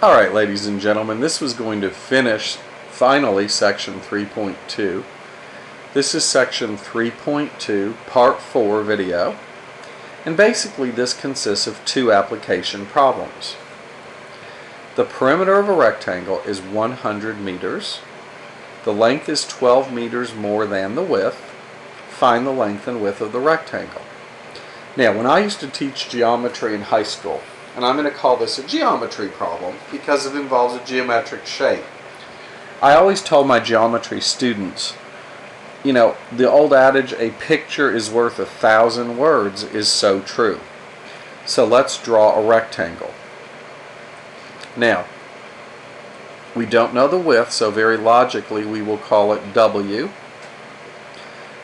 Alright, ladies and gentlemen, this was going to finish finally section 3.2. This is section 3.2, part 4 video. And basically this consists of two application problems. The perimeter of a rectangle is 100 meters. The length is 12 meters more than the width. Find the length and width of the rectangle. Now, when I used to teach geometry in high school, and I'm going to call this a geometry problem because it involves a geometric shape, I always told my geometry students, you know, the old adage, a picture is worth 1,000 words, is so true. So let's draw a rectangle. Now, we don't know the width, so very logically we will call it W.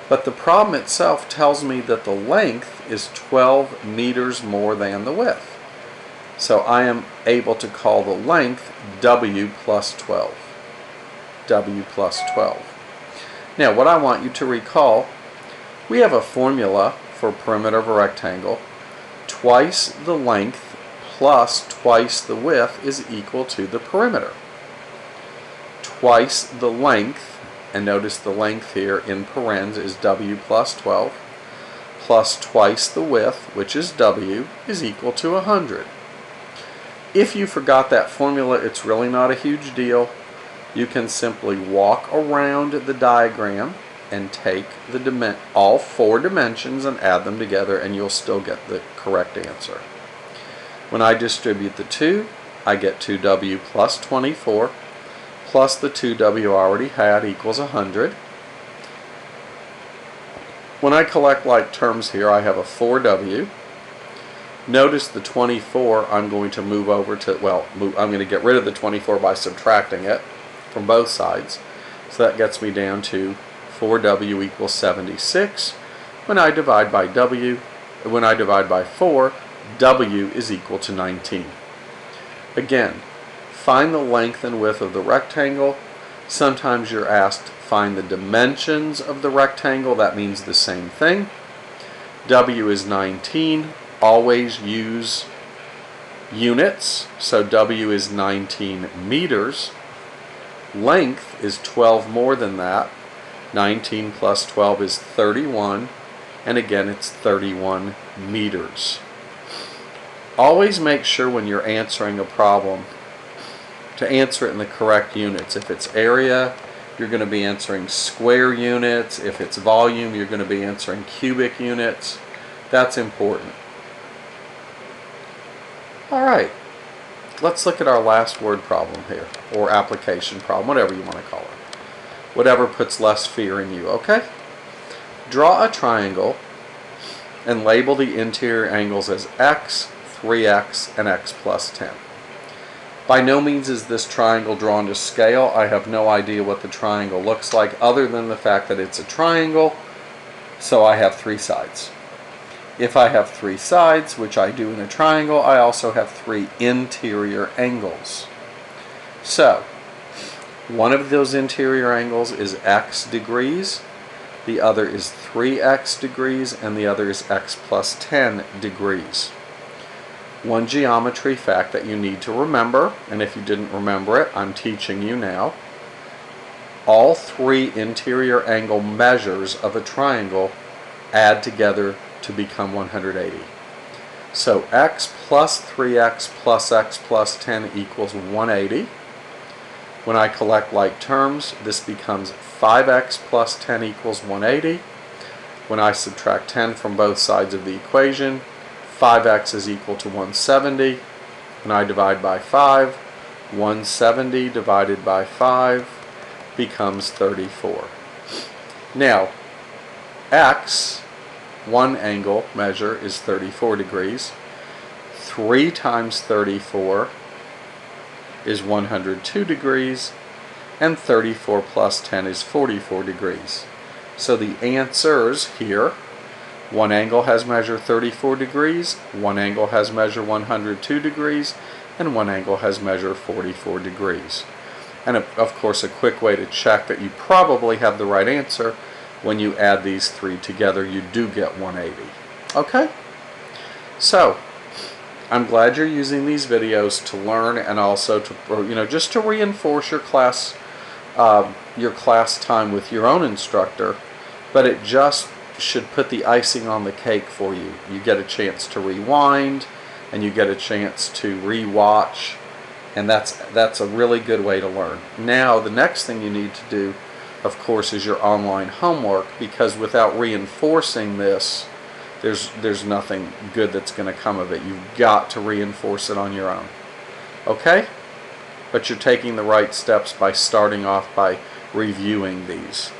But the problem itself tells me that the length is 12 meters more than the width. So I am able to call the length W plus 12. W plus 12. Now, what I want you to recall, we have a formula for perimeter of a rectangle. Twice the length plus twice the width is equal to the perimeter. Twice the length, and notice the length here in parens is W plus 12, plus twice the width, which is W, is equal to 100. If you forgot that formula, it's really not a huge deal. You can simply walk around the diagram and take all four dimensions and add them together, and you'll still get the correct answer. When I distribute the 2, I get 2W plus 24 plus the 2W I already had equals 100. When I collect like terms here, I have a 4W. Notice the 24 I'm going to move over to, I'm going to get rid of the 24 by subtracting it from both sides. So that gets me down to 4W equals 76. When I divide by 4, W is equal to 19. Again, find the length and width of the rectangle. Sometimes you're asked find the dimensions of the rectangle. That means the same thing. W is 19. Always use units. So W is 19 meters. Length is 12 more than that. 19 plus 12 is 31. And again, it's 31 meters. Always make sure when you're answering a problem to answer it in the correct units. If it's area, you're going to be answering square units. If it's volume, you're going to be answering cubic units. That's important. Alright, let's look at our last word problem here, or application problem, whatever you want to call it. Whatever puts less fear in you, okay? Draw a triangle and label the interior angles as x, 3x, and x plus 10. By no means is this triangle drawn to scale. I have no idea what the triangle looks like other than the fact that it's a triangle, so I have 3 sides. If I have 3 sides, which I do in a triangle, I also have 3 interior angles. So, one of those interior angles is x degrees, the other is 3x degrees, and the other is x plus 10 degrees. One geometry fact that you need to remember, and if you didn't remember it, I'm teaching you now. All 3 interior angle measures of a triangle add together to become 180. So x plus 3x plus x plus 10 equals 180. When I collect like terms, this becomes 5x plus 10 equals 180. When I subtract 10 from both sides of the equation, 5x is equal to 170. When I divide by 5, 170 divided by 5 becomes 34. Now, x, one angle measure, is 34 degrees. 3 times 34 is 102 degrees. And 34 plus 10 is 44 degrees. So the answers here, one angle has measure 34 degrees, one angle has measure 102 degrees, and one angle has measure 44 degrees. And of course, a quick way to check that you probably have the right answer, when you add these 3 together, you do get 180. Okay? So, I'm glad you're using these videos to learn and also to, just to reinforce your class time with your own instructor, but it just should put the icing on the cake for you. You get a chance to rewind, and you get a chance to re-watch, and that's a really good way to learn. Now, the next thing you need to do, of course, is your online homework, because without reinforcing this, there's nothing good that's going to come of it. You've got to reinforce it on your own. Okay? But you're taking the right steps by starting off by reviewing these.